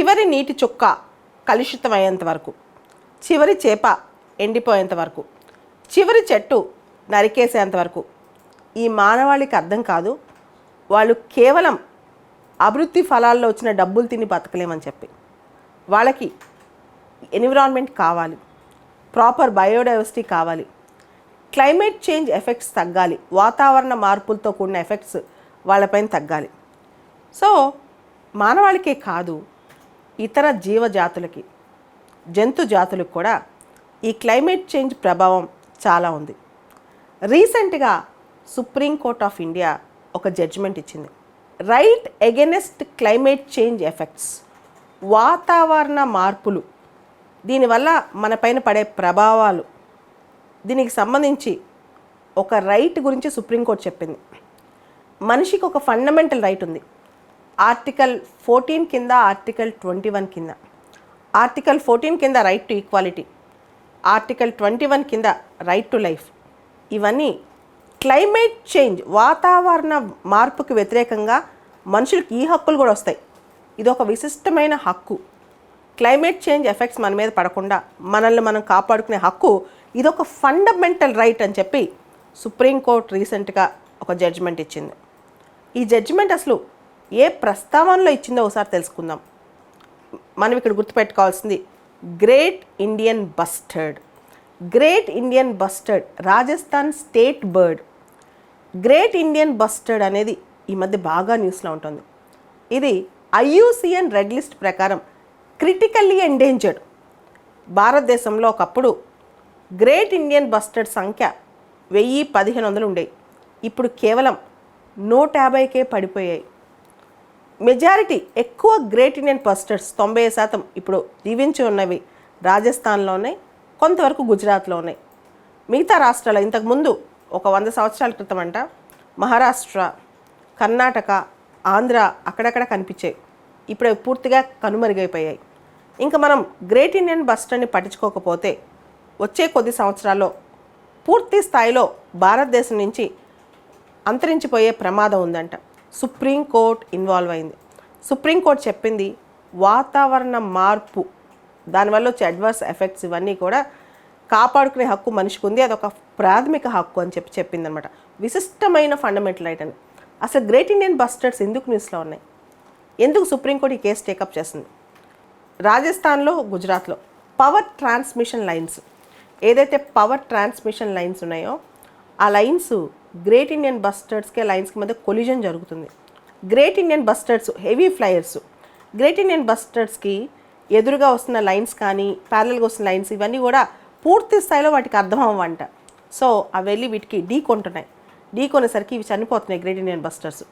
చివరి నీటి చుక్క కలుషితమయ్యేంత వరకు, చివరి చేప ఎండిపోయేంత వరకు, చివరి చెట్టు నరికేసేంత వరకు ఈ మానవాళికి అర్థం కాదు వాళ్ళు కేవలం అభివృద్ధి ఫలాల్లో వచ్చిన డబ్బులు తిని బతకలేమని చెప్పి. వాళ్ళకి ఎన్విరాన్మెంట్ కావాలి, ప్రాపర్ బయోడైవర్సిటీ కావాలి, క్లైమేట్ చేంజ్ ఎఫెక్ట్స్ తగ్గాలి, వాతావరణ మార్పులతో కూడిన ఎఫెక్ట్స్ వాళ్ళపైన తగ్గాలి. సో మానవాళికే కాదు ఇతర జీవజాతులకి, జంతు జాతులకు కూడా ఈ క్లైమేట్ చేంజ్ ప్రభావం చాలా ఉంది. రీసెంట్గా సుప్రీంకోర్ట్ ఆఫ్ ఇండియా ఒక జడ్జిమెంట్ ఇచ్చింది. Right against climate change effects, వాతావరణ మార్పులు దీనివల్ల మన పైన పడే ప్రభావాలు, దీనికి సంబంధించి ఒక రైట్ గురించి సుప్రీంకోర్టు చెప్పింది. మనిషికి ఒక ఫండమెంటల్ రైట్ ఉంది. ఆర్టికల్ 14 కింద, ఆర్టికల్ 21 కింద. ఆర్టికల్ 14 కింద రైట్ టు ఈక్వాలిటీ, ఆర్టికల్ 21 కింద రైట్ టు లైఫ్. ఇవన్నీ క్లైమేట్ చేంజ్, వాతావరణ మార్పుకి వ్యతిరేకంగా మనుషులకు ఈ హక్కులు కూడా వస్తాయి. ఇది ఒక విశిష్టమైన హక్కు. క్లైమేట్ చేంజ్ ఎఫెక్ట్స్ మన మీద పడకుండా మనల్ని మనం కాపాడుకునే హక్కు, ఇదొక ఫండమెంటల్ రైట్ అని చెప్పి సుప్రీంకోర్టు రీసెంట్గా ఒక జడ్జిమెంట్ ఇచ్చింది. ఈ జడ్జిమెంట్ అసలు ఏ ప్రస్తావనలో ఇచ్చిందో ఒకసారి తెలుసుకుందాం. మనం ఇక్కడ గుర్తుపెట్టుకోవాల్సింది great Indian bustard. Great Indian bustard Rajasthan state bird. Great Indian bustard అనేది ఈ మధ్య బాగా న్యూస్లో ఉంటుంది. ఇది IUCN రెడ్ లిస్ట్ ప్రకారం క్రిటికల్లీ ఎండేంజర్డ్. భారతదేశంలో ఒకప్పుడు గ్రేట్ ఇండియన్ బస్టర్డ్ సంఖ్య 1000-1500 ఉండేవి. ఇప్పుడు కేవలం 150కే పడిపోయాయి. మెజారిటీ ఎక్కువ గ్రేట్ ఇండియన్ బస్టర్డ్స్ 90% ఇప్పుడు జీవించి ఉన్నవి రాజస్థాన్లో ఉన్నాయి, కొంతవరకు గుజరాత్లో ఉన్నాయి. మిగతా రాష్ట్రాలు ఇంతకుముందు ఒక 100 సంవత్సరాల క్రితం అంట మహారాష్ట్ర, కర్ణాటక, ఆంధ్ర అక్కడక్కడ కనిపించాయి. ఇప్పుడు అవి పూర్తిగా కనుమరుగైపోయాయి. ఇంకా మనం గ్రేట్ ఇండియన్ బస్టర్డ్ని పట్టించుకోకపోతే వచ్చే కొద్ది సంవత్సరాల్లో పూర్తి స్థాయిలో భారతదేశం నుంచి అంతరించిపోయే ప్రమాదం ఉందంట. సుప్రీంకోర్టు ఇన్వాల్వ్ అయింది. సుప్రీంకోర్టు చెప్పింది వాతావరణ మార్పు, దానివల్ల వచ్చే అడ్వర్స్ ఎఫెక్ట్స్ ఇవన్నీ కూడా కాపాడుకునే హక్కు మనిషికి ఉంది, అదొక ప్రాథమిక హక్కు అని చెప్పిందనమాట. విశిష్టమైన ఫండమెంటల్ రైట్ అని. అసలు గ్రేట్ ఇండియన్ బస్టర్డ్స్ ఎందుకు న్యూస్లో ఉన్నాయి, ఎందుకు సుప్రీంకోర్టు ఈ కేసు టేకప్ చేస్తుంది? రాజస్థాన్లో, గుజరాత్లో పవర్ ట్రాన్స్మిషన్ లైన్స్, ఏదైతే పవర్ ట్రాన్స్మిషన్ లైన్స్ ఉన్నాయో ఆ లైన్స్ గ్రేట్ ఇండియన్ బస్టర్డ్స్కి లైన్స్కి మధ్య కొలిజన్ జరుగుతుంది. Great Indian bustards heavy flyers. Great Indian బస్టర్డ్స్కి ఎదురుగా వస్తున్న లైన్స్ కానీ ప్యారలల్గా వస్తున్న లైన్స్ ఇవన్నీ కూడా పూర్తి స్థాయిలో వాటికి అర్థం అవ్వంట. సో అవి వెళ్ళి వీటికి ఢీకొంటున్నాయి. ఢీకొనేసరికి ఇవి చనిపోతున్నాయి గ్రేట్ ఇండియన్ బస్టర్స్.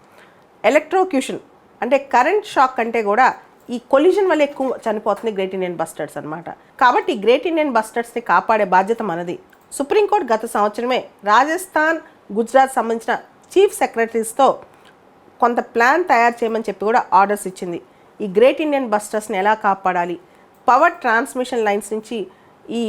ఎలక్ట్రోక్యూషన్ అంటే కరెంట్ షాక్ కంటే కూడా ఈ కొలిజన్ వల్ల ఎక్కువ చనిపోతుంది గ్రేట్ ఇండియన్ బస్టర్డ్స్ అనమాట. కాబట్టి గ్రేట్ ఇండియన్ బస్టర్డ్స్ని కాపాడే బాధ్యత మనది. సుప్రీంకోర్టు గత సంవత్సరమే రాజస్థాన్, గుజరాత్ సంబంధించిన చీఫ్ సెక్రటరీస్తో కొంత ప్లాన్ తయారు చేయమని చెప్పి కూడా ఆర్డర్స్ ఇచ్చింది. ఈ గ్రేట్ ఇండియన్ బస్టర్స్ని ఎలా కాపాడాలి, పవర్ ట్రాన్స్మిషన్ లైన్స్ నుంచి ఈ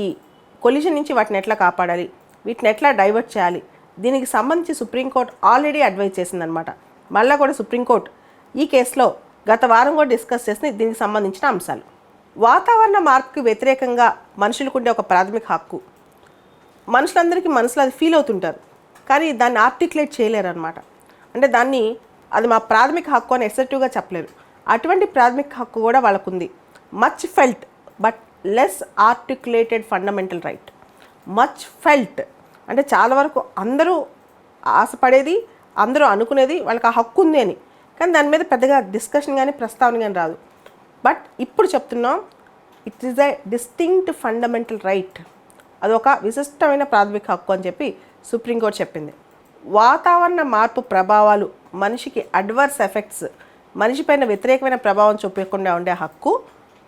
కొలిజన్ నుంచి వాటిని ఎట్లా కాపాడాలి, వీటిని ఎట్లా డైవర్ట్ చేయాలి, దీనికి సంబంధించి సుప్రీంకోర్టు ఆల్రెడీ అడ్వైజ్ చేసిందనమాట. మళ్ళీ కూడా సుప్రీంకోర్టు ఈ కేసులో గత వారం కూడా డిస్కస్ చేసిన దీనికి సంబంధించిన అంశాలు. వాతావరణ మార్పుకి వ్యతిరేకంగా మనుషులకు ఉండే ఒక ప్రాథమిక హక్కు. మనుషులందరికీ మనసులో అది ఫీల్ అవుతుంటారు, కానీ దాన్ని ఆర్టికులేట్ చేయలేరు అనమాట. అంటే దాన్ని అది మా ప్రాథమిక హక్కు అని ఎసెటివ్గా చెప్పలేరు. అటువంటి ప్రాథమిక హక్కు కూడా వాళ్ళకు ఉంది. Much felt but less articulated fundamental right. Much felt అంటే చాలా వరకు అందరూ ఆశపడేది, అందరూ అనుకునేది వాళ్ళకి ఆ హక్కు ఉంది అని, కానీ దాని మీద పెద్దగా డిస్కషన్ కానీ ప్రస్తావన కానీ రాదు. బట్ ఇప్పుడు చెప్తున్నాం it is a distinct fundamental right. అదొక విశిష్టమైన ప్రాథమిక హక్కు అని చెప్పి సుప్రీంకోర్టు చెప్పింది. వాతావరణ మార్పు ప్రభావాలు, మనిషికి అడ్వర్స్ ఎఫెక్ట్స్, మనిషిపైన వ్యతిరేకమైన ప్రభావం చూపకుండా ఉండే హక్కు,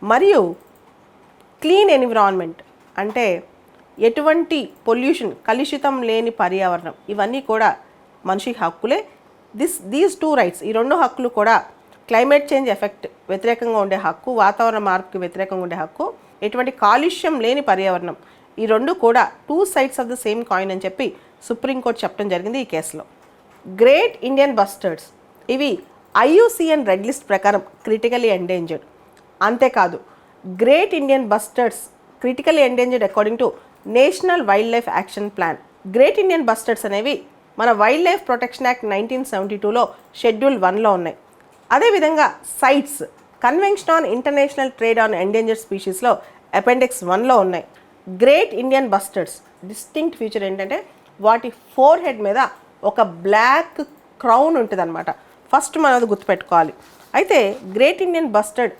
మరియు క్లీన్ ఎన్విరాన్మెంట్ అంటే ఎటువంటి పొల్యూషన్, కలుషితం లేని పర్యావరణం, ఇవన్నీ కూడా మనిషికి హక్కులే. దీస్ టూ రైట్స్, ఈ రెండు హక్కులు కూడా క్లైమేట్ చేంజ్ ఎఫెక్ట్ వ్యతిరేకంగా ఉండే హక్కు, వాతావరణ మార్పుకి వ్యతిరేకంగా ఉండే హక్కు, ఎటువంటి కాలుష్యం లేని పర్యావరణం, ఈ రెండు కూడా two sides of the same coin అని చెప్పి సుప్రీంకోర్టు చెప్పడం జరిగింది ఈ కేసులో. గ్రేట్ ఇండియన్ బస్టర్డ్స్ ఇవి IUCN రెడ్ లిస్ట్ ప్రకారం క్రిటికల్లీ ఎండేంజర్డ్. అంతేకాదు great Indian bustards critical endangered according to national wildlife action plan. Great Indian bustards అనేవి మన వైల్డ్ లైఫ్ ప్రొటెక్షన్ యాక్ట్ 1972లో షెడ్యూల్ 1లో ఉన్నాయి. అదేవిధంగా CITES convention on international trade on endangered స్పీషీస్లో appendix 1లో ఉన్నాయి. Great Indian bustards distinct feature ఏంటంటే వాటి ఫోర్ హెడ్ మీద ఒక బ్లాక్ క్రౌన్ ఉంటుంది అనమాట. ఫస్ట్ మనం అది గుర్తుపెట్టుకోవాలి. అయితే గ్రేట్ ఇండియన్ బస్టర్డ్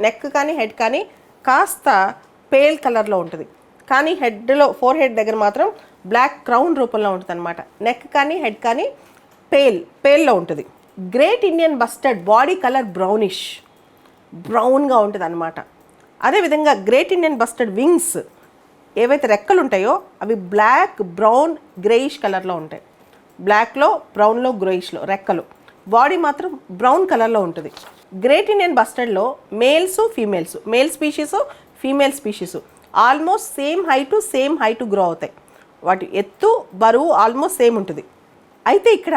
నెక్ కానీ హెడ్ కానీ కాస్త పేల్ కలర్లో ఉంటుంది, కానీ హెడ్లో ఫోర్ హెడ్ దగ్గర మాత్రం బ్లాక్ క్రౌన్ రూపంలో ఉంటుంది అనమాట. నెక్ కానీ హెడ్ కానీ పేల్లో ఉంటుంది. Great Indian bustard body colour బ్రౌన్గా ఉంటుంది అనమాట. అదేవిధంగా గ్రేట్ ఇండియన్ బస్టర్డ్ వింగ్స్ ఏవైతే రెక్కలు ఉంటాయో అవి బ్లాక్ బ్రౌన్ గ్రేయిష్ కలర్లో ఉంటాయి. బ్లాక్లో బ్రౌన్లో గ్రేయిష్లో రెక్కలు, బాడీ మాత్రం బ్రౌన్ కలర్లో ఉంటుంది. గ్రేట్ ఇండియన్ బస్టర్డ్లో male species female species almost same height grow అవుతాయి. వాటి ఎత్తు బరువు ఆల్మోస్ట్ సేమ్ ఉంటుంది. అయితే ఇక్కడ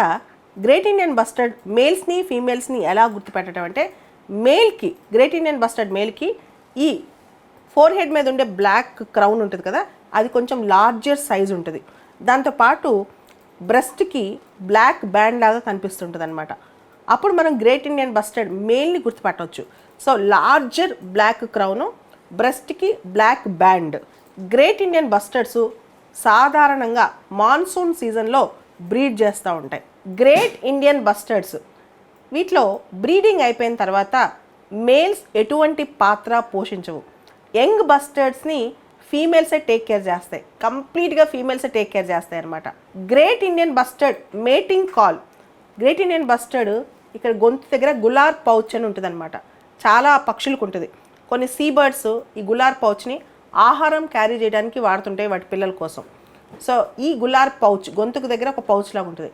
గ్రేట్ ఇండియన్ బస్టర్డ్ మేల్స్ని ఫీమేల్స్ని ఎలా గుర్తుపెట్టడం అంటే గ్రేట్ ఇండియన్ బస్టర్డ్ మేల్కి ఈ ఫోర్ హెడ్ మీద ఉండే బ్లాక్ క్రౌన్ ఉంటుంది కదా, అది కొంచెం లార్జర్ సైజ్ ఉంటుంది. దాంతోపాటు బ్రెస్ట్కి బ్లాక్ బ్యాండ్ లాగా కనిపిస్తుంటుంది అనమాట. అప్పుడు మనం గ్రేట్ ఇండియన్ బస్టర్డ్ మేల్ని గుర్తుపట్టవచ్చు. సో లార్జర్ బ్లాక్ క్రౌను, బ్రెస్ట్కి black band. Great Indian bustards సాధారణంగా మాన్సూన్ సీజన్లో బ్రీడ్ చేస్తూ ఉంటాయి. గ్రేట్ ఇండియన్ బస్టర్డ్స్ వీటిలో బ్రీడింగ్ అయిపోయిన తర్వాత మేల్స్ ఎటువంటి పాత్ర పోషించవు. యంగ్ బస్టర్డ్స్ని ఫీమేల్సే టేక్ కేర్ చేస్తాయి, కంప్లీట్గా ఫీమేల్సే టేక్ కేర్ చేస్తాయి అనమాట. Great Indian bustard mating call. Great Indian bustard ఇక్కడ గొంతు దగ్గర గులార్ పౌచ్ అని ఉంటుంది అనమాట. చాలా పక్షులకు ఉంటుంది. కొన్ని సీ బర్డ్స్ ఈ గులార్ పౌచ్ని ఆహారం క్యారీ చేయడానికి వాడుతుంటాయి వాటి పిల్లల కోసం. సో ఈ గులార్ పౌచ్ గొంతుకు దగ్గర ఒక పౌచ్ లాగా ఉంటుంది.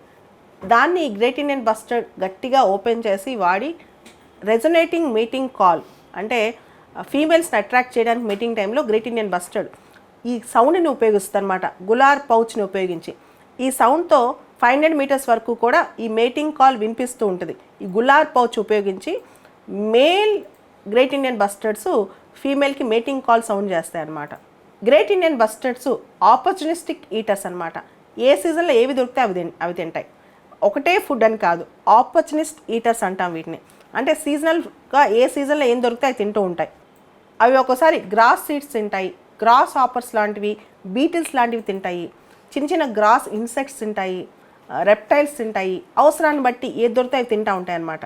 దాన్ని గ్రేట్ ఇండియన్ బస్టర్డ్ గట్టిగా ఓపెన్ చేసి వాడి రెజొనేటింగ్ మీటింగ్ కాల్ అంటే ఫీమేల్స్ని అట్రాక్ట్ చేయడానికి మీటింగ్ టైంలో గ్రేట్ ఇండియన్ బస్టర్డ్ ఈ సౌండ్ని ఉపయోగిస్తుంది అనమాట, గులార్ పౌచ్ని ఉపయోగించి. ఈ సౌండ్తో 500 మీటర్స్ వరకు కూడా ఈ మేటింగ్ కాల్ వినిపిస్తూ ఉంటుంది. ఈ గులార్ పౌచ్ ఉపయోగించి మేల్ గ్రేట్ ఇండియన్ బస్టర్డ్స్ ఫీమేల్కి మేటింగ్ కాల్ సౌండ్ చేస్తాయి అన్నమాట. Great Indian bustards opportunistic eaters అనమాట. ఏ సీజన్లో ఏవి దొరికితే అవి తింటాయి. ఒకటే ఫుడ్ అని కాదు, ఆపర్చునిస్ట్ ఈటర్స్ అంటాం వీటిని. అంటే సీజనల్గా ఏ సీజన్లో ఏం దొరికితే అవి తింటూ ఉంటాయి. అవి ఒక్కోసారి గ్రాస్ సీడ్స్ తింటాయి, గ్రాస్ హాపర్స్ లాంటివి, బీటిల్స్ లాంటివి తింటాయి, చిన్న గ్రాస్ ఇన్సెక్ట్స్ తింటాయి, రెప్టైల్స్ తింటాయి. అవసరాన్ని బట్టి ఏది దొరికితే అవి తింటూ ఉంటాయి అన్నమాట.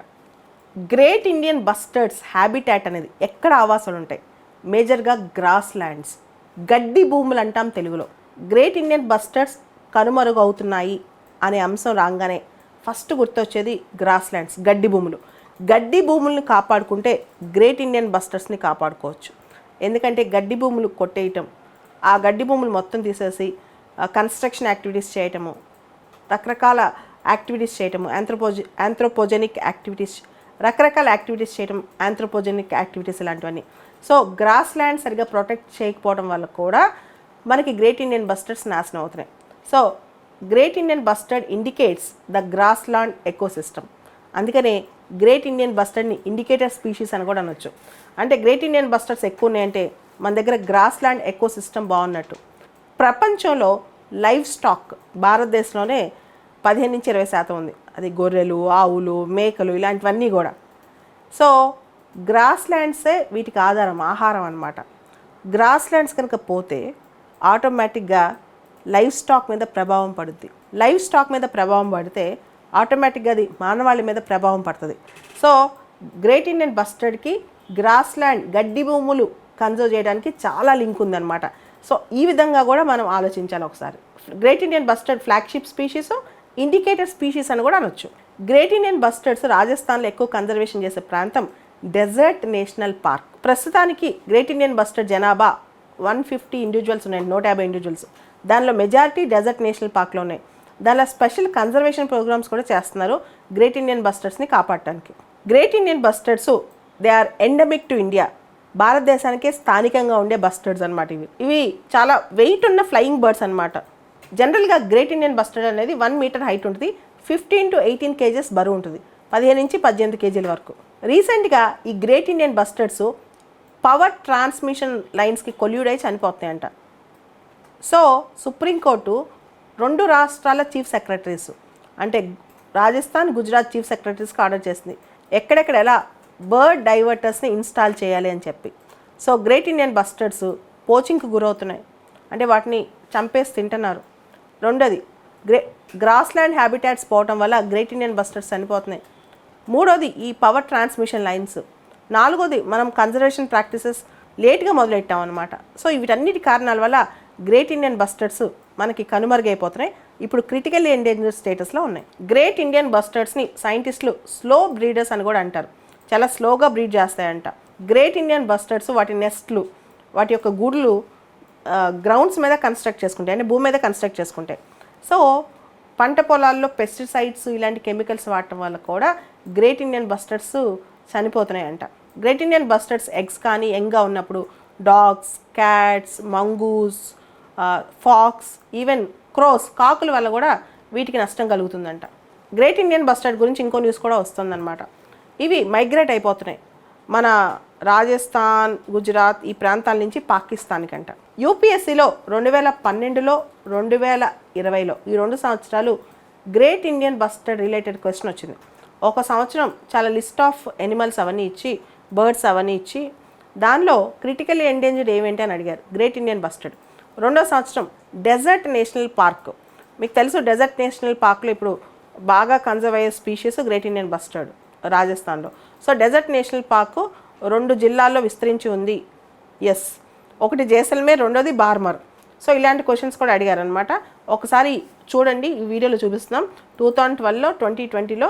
గ్రేట్ ఇండియన్ బస్టర్డ్స్ హ్యాబిటాట్ అనేది ఎక్కడ ఆవాసాలు ఉంటాయి? మేజర్గా గ్రాస్ ల్యాండ్స్, గడ్డి భూములు అంటాం తెలుగులో. గ్రేట్ ఇండియన్ బస్టర్డ్స్ కనుమరుగు అవుతున్నాయి అనే అంశం రాగానే ఫస్ట్ గుర్తొచ్చేది గ్రాస్ ల్యాండ్స్, గడ్డి భూములు. గడ్డి భూములను కాపాడుకుంటే గ్రేట్ ఇండియన్ బస్టర్స్ని కాపాడుకోవచ్చు. ఎందుకంటే గడ్డి భూములు కొట్టేయటం, ఆ గడ్డి భూములు మొత్తం తీసేసి కన్స్ట్రక్షన్ యాక్టివిటీస్ చేయటము, రకరకాల యాక్టివిటీస్ చేయటము, యాంథ్రోపోజెనిక్ యాక్టివిటీస్, రకరకాల యాక్టివిటీస్ చేయటం, యాంథ్రోపోజెనిక్ యాక్టివిటీస్ ఇలాంటివన్నీ. సో గ్రాస్ ల్యాండ్ సరిగ్గా ప్రొటెక్ట్ చేయకపోవడం వల్ల కూడా మనకి గ్రేట్ ఇండియన్ బస్టర్డ్స్ నాశనం అవుతున్నాయి. So great Indian bustard indicates the grass land ecosystem. అందుకనే గ్రేట్ ఇండియన్ బస్టర్డ్ని ఇండికేటర్ స్పీషీస్ అని కూడా అనొచ్చు. అంటే గ్రేట్ ఇండియన్ బస్టర్డ్స్ ఎక్కువ ఉన్నాయంటే మన దగ్గర గ్రాస్ ల్యాండ్ ఎకోసిస్టమ్ బాగున్నట్టు. ప్రపంచంలో లైవ్ స్టాక్ భారతదేశంలోనే 15-20% ఉంది. అది గొర్రెలు, ఆవులు, మేకలు ఇలాంటివన్నీ కూడా. సో గ్రాస్ ల్యాండ్సే వీటికి ఆహారం అన్నమాట. గ్రాస్ ల్యాండ్స్ కనుక పోతే ఆటోమేటిక్గా లైవ్ స్టాక్ మీద ప్రభావం పడుద్ది. లైవ్ స్టాక్ మీద ప్రభావం పడితే ఆటోమేటిక్గా అది మానవాళి మీద ప్రభావం పడుతుంది. సో గ్రేట్ ఇండియన్ బస్టర్డ్కి గ్రాస్ ల్యాండ్ గడ్డి భూములు కన్జర్వ్ చేయడానికి చాలా లింక్ ఉందన్నమాట. సో ఈ విధంగా కూడా మనం ఆలోచించాలి ఒకసారి. Great Indian bustard flagship species, indicator species అని కూడా అనొచ్చు. గ్రేట్ ఇండియన్ బస్టర్డ్స్ రాజస్థాన్లో ఎక్కువ కన్జర్వేషన్ చేసే ప్రాంతం డెజర్ట్ నేషనల్ పార్క్. ప్రస్తుతానికి గ్రేట్ ఇండియన్ బస్టర్డ్ జనాభా 150 ఇండివిజువల్స్ ఉన్నాయి, 150 ఇండివిజువల్స్. దానిలో మెజారిటీ డెజర్ట్ నేషనల్ పార్క్లో ఉన్నాయి. దానిలో స్పెషల్ కన్జర్వేషన్ ప్రోగ్రామ్స్ కూడా చేస్తున్నారు గ్రేట్ ఇండియన్ బస్టర్డ్స్ని కాపాడటానికి. Great Indian bustards they are endemic to India. భారతదేశానికే స్థానికంగా ఉండే బస్టర్డ్స్ అనమాట. ఇవి చాలా వెయిట్ ఉన్న ఫ్లయింగ్ బర్డ్స్ అనమాట. జనరల్గా గ్రేట్ ఇండియన్ బస్టర్డ్ అనేది 1 మీటర్ హైట్ ఉంటుంది, 15 to 18 కేజెస్ బరువు ఉంటుంది, 15 నుంచి 18 కేజీల వరకు. రీసెంట్గా ఈ great Indian bustards power transmission లైన్స్కి కొల్యూడ్ అయి చనిపోతున్నాయంట. సో సుప్రీంకోర్టు 2 రాష్ట్రాల చీఫ్ సెక్రటరీస్ అంటే రాజస్థాన్, గుజరాత్ చీఫ్ సెక్రటరీస్కి ఆర్డర్ చేసింది ఎక్కడెక్కడ ఎలా బర్డ్ డైవర్టర్స్ని ఇన్స్టాల్ చేయాలి అని చెప్పి. సో గ్రేట్ ఇండియన్ బస్టర్డ్స్ పోచింగ్కి గురవుతున్నాయి, అంటే వాటిని చంపేసి తింటున్నారు. రెండోది గ్రాస్ల్యాండ్ హ్యాబిటాట్స్ పోవటం వల్ల గ్రేట్ ఇండియన్ బస్టర్డ్స్ చనిపోతున్నాయి. మూడోది ఈ పవర్ ట్రాన్స్మిషన్ లైన్స్. నాలుగోది మనం కన్జర్వేషన్ ప్రాక్టీసెస్ లేట్గా మొదలెట్టాం అనమాట. సో వీటన్నిటి కారణాల వల్ల గ్రేట్ ఇండియన్ బస్టర్డ్స్ మనకి కనుమరుగైపోతున్నాయి. ఇప్పుడు క్రిటికల్లీ ఎండేంజర్డ్ స్టేటస్లో ఉన్నాయి. గ్రేట్ ఇండియన్ బస్టర్డ్స్ని సైంటిస్టులు స్లో బ్రీడర్స్ అని కూడా అంటారు. చాలా స్లోగా బ్రీడ్ చేస్తాయంట. గ్రేట్ ఇండియన్ బస్టర్డ్స్ వాటి నెస్ట్లు, వాటి యొక్క గూడులు గ్రౌండ్స్ మీద కన్స్ట్రక్ట్ చేసుకుంటాయి, అంటే భూమి మీద కన్స్ట్రక్ట్ చేసుకుంటాయి. సో పంట పొలాల్లో పెస్టిసైడ్స్ ఇలాంటి కెమికల్స్ వాడటం వల్ల కూడా గ్రేట్ ఇండియన్ బస్టర్డ్స్ చనిపోతున్నాయంట. గ్రేట్ ఇండియన్ బస్టర్డ్స్ ఎగ్స్ కానీ యంగ్గా ఉన్నప్పుడు dogs, cats, mongoose, fox, even crows, కాకుల వల్ల కూడా వీటికి నష్టం కలుగుతుందంట. గ్రేట్ ఇండియన్ బస్టర్డ్ గురించి ఇంకో న్యూస్ కూడా వస్తుందన్నమాట. ఇవి మైగ్రేట్ అయిపోతున్నాయి మన రాజస్థాన్, గుజరాత్ ఈ ప్రాంతాల నుంచి పాకిస్తాన్కంట. యూపీఎస్సీలో 2012లో 2020లో ఈ 2 సంవత్సరాలు great Indian bustard related question వచ్చింది. ఒక సంవత్సరం చాలా లిస్ట్ ఆఫ్ ఎనిమల్స్ అవన్నీ ఇచ్చి, బర్డ్స్ అవన్నీ ఇచ్చి, దానిలో క్రిటికల్లీ ఎండేంజర్డ్ ఏమేంటి అని అడిగారు, గ్రేట్ ఇండియన్ బస్టర్డ్. రెండో సంవత్సరం డెజర్ట్ నేషనల్ పార్క్. మీకు తెలుసు డెజర్ట్ నేషనల్ పార్క్లో ఇప్పుడు బాగా కన్జర్వ్ అయ్యే స్పీషీస్ గ్రేట్ ఇండియన్ బస్టర్డ్ రాజస్థాన్లో. సో డెజర్ట్ నేషనల్ పార్క్ 2 జిల్లాల్లో విస్తరించి ఉంది. ఎస్, ఒకటి జైసల్మేర్, రెండోది బార్మర్. సో ఇలాంటి క్వశ్చన్స్ కూడా అడిగారనమాట. ఒకసారి చూడండి, ఈ వీడియోలో చూపిస్తున్నాం. 2012లో 2020లో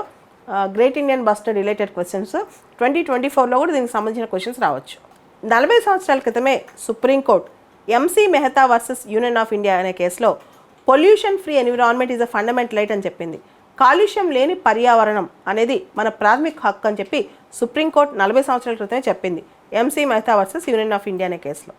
great Indian bustard related questions, 2024లో కూడా దీనికి సంబంధించిన క్వశ్చన్స్ రావచ్చు. 40 సంవత్సరాల క్రితమే సుప్రీంకోర్టు MC Mehta versus union of India అనే కేసులో pollution free environment is a fundamental right అని చెప్పింది. కాలుష్యం లేని పర్యావరణం అనేది మన ప్రాథమిక హక్కు అని చెప్పి సుప్రీంకోర్టు 40 సంవత్సరాల క్రితమే చెప్పింది MC Mehta versus union of India అనే కేసులో.